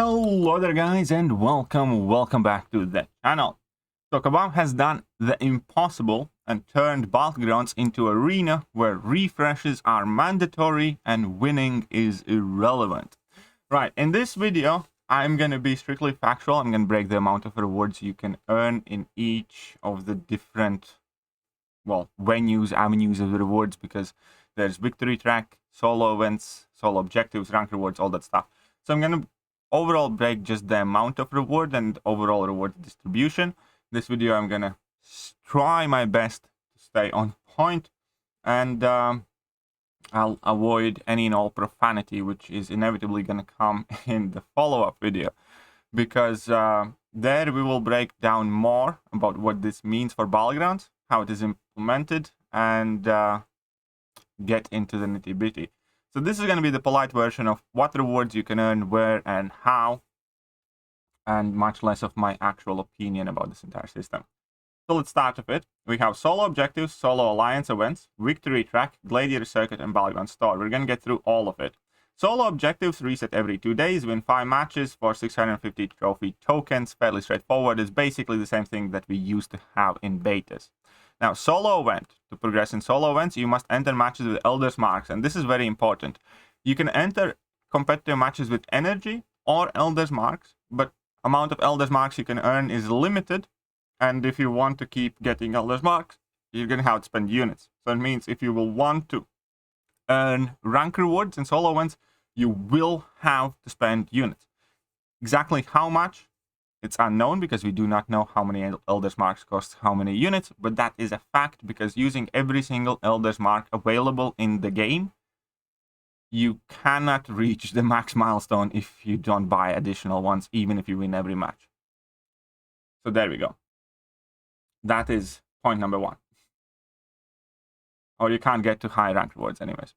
Hello there guys and welcome back to the channel. So Kabam has done the impossible and turned Battlegrounds into an arena where refreshes are mandatory and winning is irrelevant. Right, in this video I'm going to be strictly factual. I'm going to break the amount of rewards you can earn in each of the different, well, avenues of the rewards, because there's victory track, solo events, solo objectives, rank rewards, all that stuff. So I'm going to overall break just the amount of reward and overall reward distribution. This video I'm going to try my best to stay on point, and I'll avoid any and all profanity, which is inevitably going to come in the follow-up video, because there we will break down more about what this means for Battlegrounds, how it is implemented, and get into the nitty-bitty. So this is going to be the polite version of what rewards you can earn, where and how, and much less of my actual opinion about this entire system. So let's start with it. We have solo objectives, solo alliance events, victory track, gladiator circuit, and battleground store. We're going to get through all of it. Solo objectives reset every 2 days, win 5 matches for 650 trophy tokens. Fairly straightforward. It's basically the same thing that we used to have in betas. Now, solo event. To progress in solo events, you must enter matches with Elder's Marks, and this is very important. You can enter competitive matches with Energy or Elder's Marks, but amount of Elder's Marks you can earn is limited, and if you want to keep getting Elder's Marks, you're going to have to spend units. So it means if you will want to earn rank rewards in solo events, you will have to spend units. Exactly how much? It's unknown, because we do not know how many Elder's Marks cost how many units, but that is a fact, because using every single Elder's Mark available in the game, you cannot reach the max milestone if you don't buy additional ones, even if you win every match. So there we go. That is point number 1. Or you can't get to high rank rewards anyways.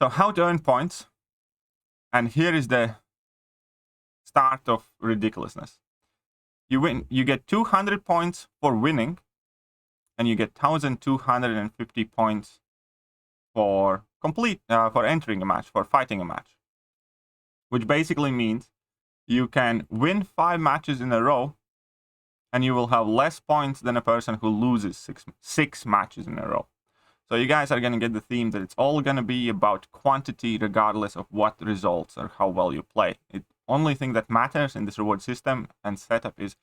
So how to earn points, and here is the start of ridiculousness. You get 200 points for winning, and you get 1,250 points for entering a match, for fighting a match, which basically means you can win 5 matches in a row, and you will have less points than a person who loses six matches in a row. So you guys are going to get the theme that it's all going to be about quantity, regardless of what results or how well you play. The only thing that matters in this reward system and setup is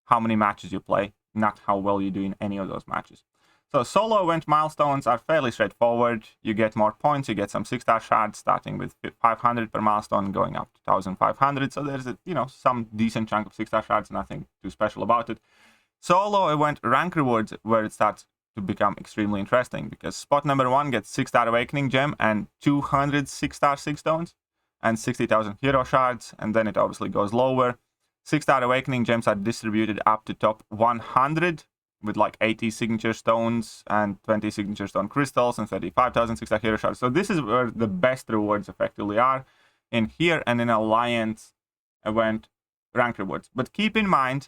how many matches you play, not how well you do in any of those matches. So solo event milestones are fairly straightforward. You get more points, you get some 6-star shards, starting with 500 per milestone, going up to 1,500. So there's some decent chunk of 6-star shards, nothing too special about it. Solo event rank rewards, where it starts to become extremely interesting, because spot number 1 gets 6-star awakening gem and 200 6-star 6 stones and 60,000 hero shards, and then it obviously goes lower. 6-star awakening gems are distributed up to top 100 with like 80 signature stones and 20 signature stone crystals and 35,000 6-star hero shards. So this is where the best rewards effectively are, in here and in alliance event rank rewards. But keep in mind,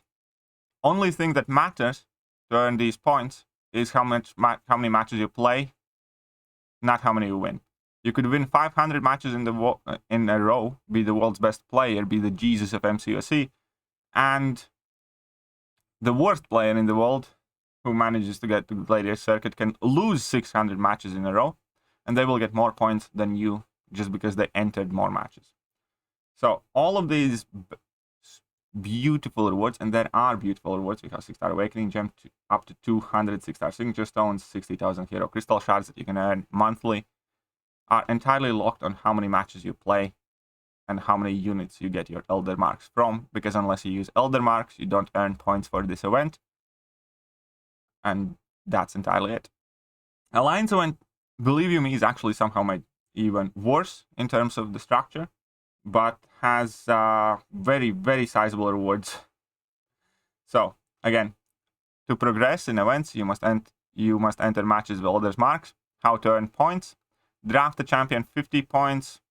only thing that matters to earn these points is how many matches you play, not how many you win. You could win 500 matches in a row, be the world's best player, be the Jesus of MCOC, and the worst player in the world who manages to get to the gladiator circuit can lose 600 matches in a row, and they will get more points than you just because they entered more matches. So all of these beautiful rewards, and there are beautiful rewards. We have 6-star awakening gem up to 200 6-star signature stones, 60,000 hero crystal shards that you can earn monthly, are entirely locked on how many matches you play and how many units you get your Elder Marks from, because unless you use Elder Marks, you don't earn points for this event, and that's entirely it. Alliance event, believe you me, is actually somehow made even worse in terms of the structure, but has very, very sizable rewards. So again, to progress in events, you must enter matches with Elder's Marks. How to earn points: draft a champion 50 points,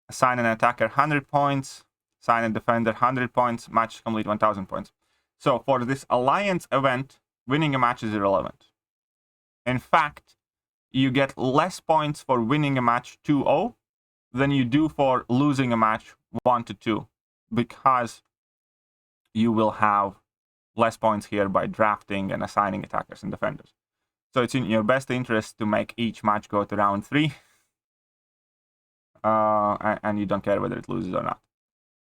assign an attacker 100 points, assign a defender 100 points, match complete 1,000 points. So for this alliance event, winning a match is irrelevant. In fact, you get less points for winning a match 2-0 than you do for losing a match 1 to 2, because you will have less points here by drafting and assigning attackers and defenders. So it's in your best interest to make each match go to round 3, and you don't care whether it loses or not.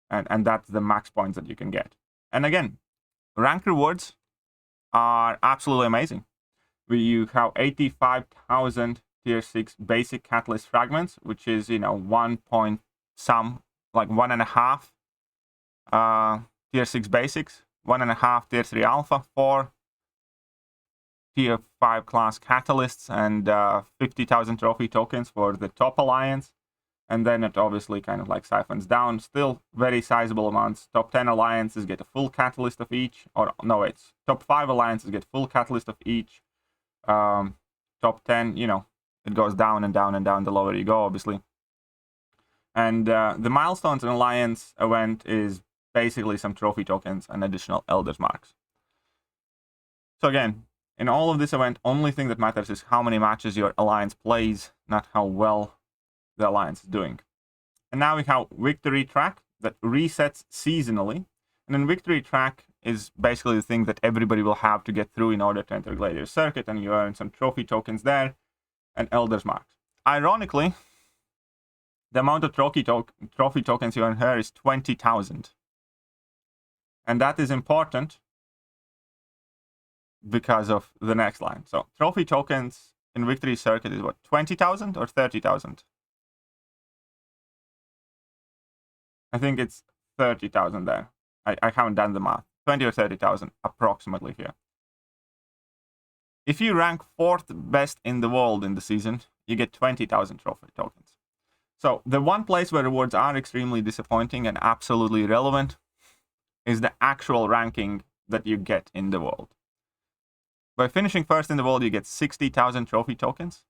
And that's the max points that you can get. And again, rank rewards are absolutely amazing. You have 85,000 tier 6 basic catalyst fragments, which is, 1 point some, like 1.5 tier 6 basics, 1.5 tier 3 alpha, 4 tier 5 class catalysts, and 50,000 trophy tokens for the top alliance. And then it obviously kind of like siphons down, still very sizable amounts. Top 10 alliances get a full catalyst of each, or no, it's top 5 alliances get full catalyst of each. Top 10, it goes down and down and down the lower you go, obviously. And the milestones and alliance event is basically some trophy tokens and additional Elder's Marks. So again, in all of this event, only thing that matters is how many matches your alliance plays, not how well the alliance is doing. And now we have victory track that resets seasonally. And then victory track is basically the thing that everybody will have to get through in order to enter Gladiator Circuit, and you earn some trophy tokens there and Elder's Marks. Ironically, the amount of trophy tokens you earn here is 20,000. And that is important because of the next line. So trophy tokens in Victory Circuit is what, 20,000 or 30,000? I think it's 30,000 there. I haven't done the math. 20 or 30,000 approximately here. If you rank 4th best in the world in the season, you get 20,000 trophy tokens. So the one place where rewards are extremely disappointing and absolutely irrelevant is the actual ranking that you get in the world. By finishing first in the world, you get 60,000 trophy tokens.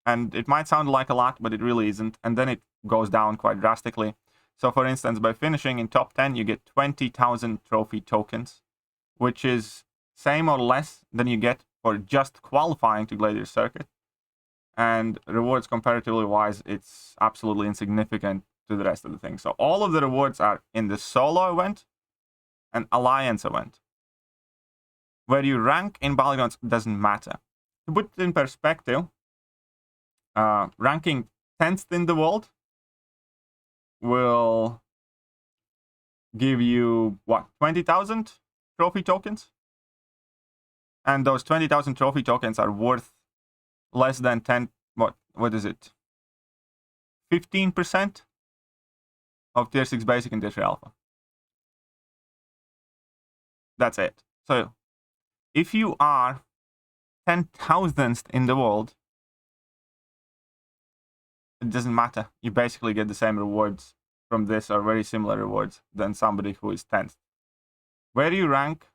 And it might sound like a lot, but it really isn't. And then it goes down quite drastically. So for instance, by finishing in top 10, you get 20,000 trophy tokens, which is same or less than you get for just qualifying to Gladiator Circuit. And rewards comparatively wise, it's absolutely insignificant to the rest of the thing. So all of the rewards are in the solo event and alliance event. Where you rank in Battlegrounds doesn't matter. To put it in perspective, ranking 10th in the world will give you, what, 20,000 trophy tokens? And those 20,000 trophy tokens are worth less than 10, what is it? 15% of tier 6 basic and tier 3 alpha. That's it. So if you are 10,000th in the world, it doesn't matter. You basically get the same rewards from this, or very similar rewards, than somebody who is 10th. Where you rank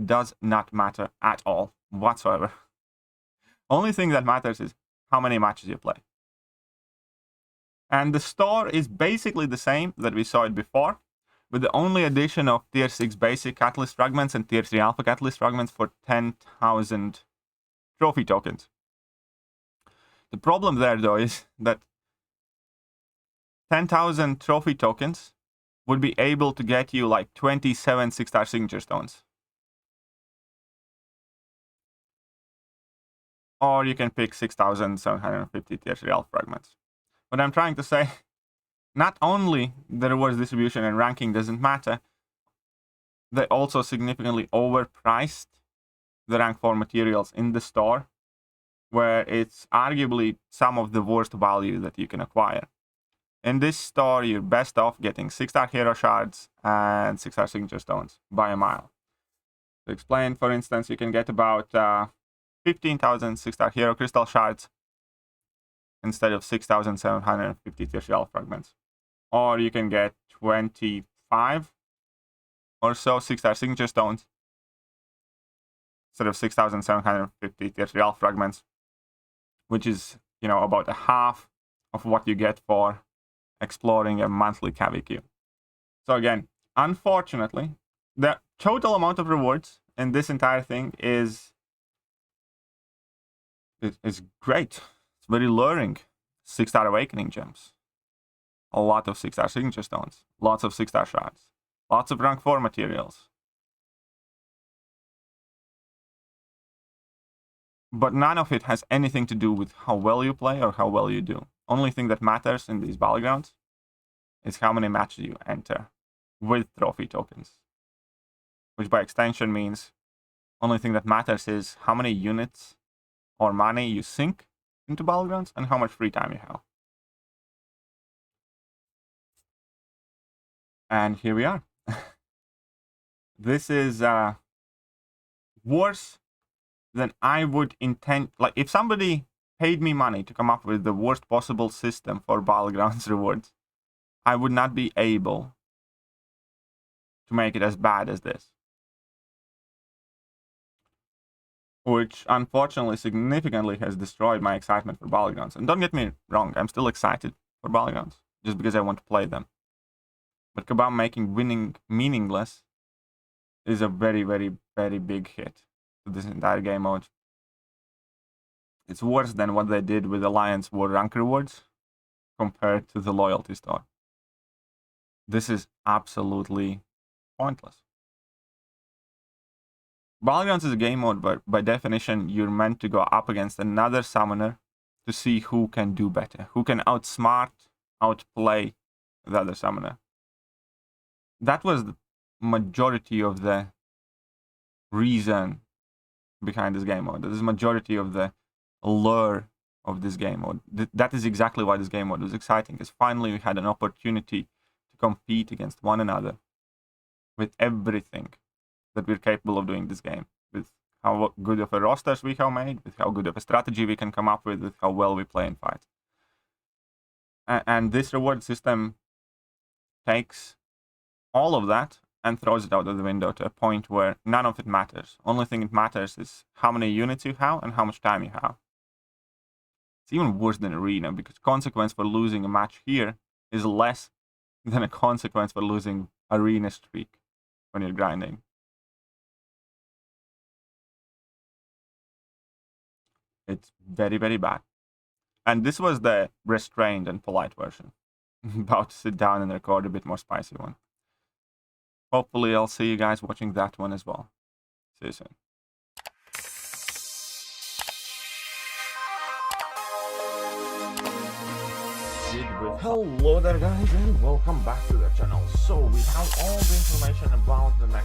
does not matter at all, whatsoever. Only thing that matters is how many matches you play. And the store is basically the same that we saw it before, with the only addition of tier 6 basic catalyst fragments and tier 3 alpha catalyst fragments for 10,000 trophy tokens. The problem there, though, is that 10,000 trophy tokens would be able to get you like 27 6-star signature stones. Or you can pick 6,750 tier 3 alpha fragments. What I'm trying to say, not only the rewards distribution and ranking doesn't matter, they also significantly overpriced the rank 4 materials in the store, where it's arguably some of the worst value that you can acquire. In this store, you're best off getting 6-star hero shards and 6-star signature stones by a mile. To explain, for instance, you can get about 15,000 6-star hero crystal shards instead of 6,750 tier 3 alpha fragments. Or you can get 25 or so 6-star signature stones instead of 6,750 tier 3 alpha fragments, which is, about a half of what you get for exploring a monthly cavi queue. So again, unfortunately, the total amount of rewards in this entire thing is great. It's very luring. 6-star awakening gems. a lot of 6-star signature stones, lots of 6-star shards, lots of rank 4 materials. But none of it has anything to do with how well you play or how well you do. Only thing that matters in these Battlegrounds is how many matches you enter with trophy tokens. Which by extension means only thing that matters is how many units or money you sink into Battlegrounds and how much free time you have. And here we are. This is worse than I would intend. Like, if somebody paid me money to come up with the worst possible system for Battlegrounds rewards, I would not be able to make it as bad as this. Which, unfortunately, significantly has destroyed my excitement for Battlegrounds. And don't get me wrong, I'm still excited for Battlegrounds, just because I want to play them. But Kabam making winning meaningless is a very, very, very big hit to this entire game mode. It's worse than what they did with Alliance War rank rewards compared to the loyalty store. This is absolutely pointless. Battlegrounds is a game mode, but by definition, you're meant to go up against another summoner to see who can do better, who can outsmart, outplay the other summoner. That was the majority of the reason behind this game mode. That is the majority of the lure of this game mode. That is exactly why this game mode was exciting, because finally we had an opportunity to compete against one another with everything that we're capable of doing this game, with how good of a rosters we have made, with how good of a strategy we can come up with how well we play and fight. And this reward system takes all of that and throws it out of the window to a point where none of it matters. Only thing it matters is how many units you have and how much time you have. It's even worse than Arena, because consequence for losing a match here is less than a consequence for losing Arena streak when you're grinding. It's very, very bad. And this was the restrained and polite version. I'm about to sit down and record a bit more spicy one. Hopefully I'll see you guys watching that one as well. See you soon. Hello there guys, and welcome back to the channel. So we have all the information about the next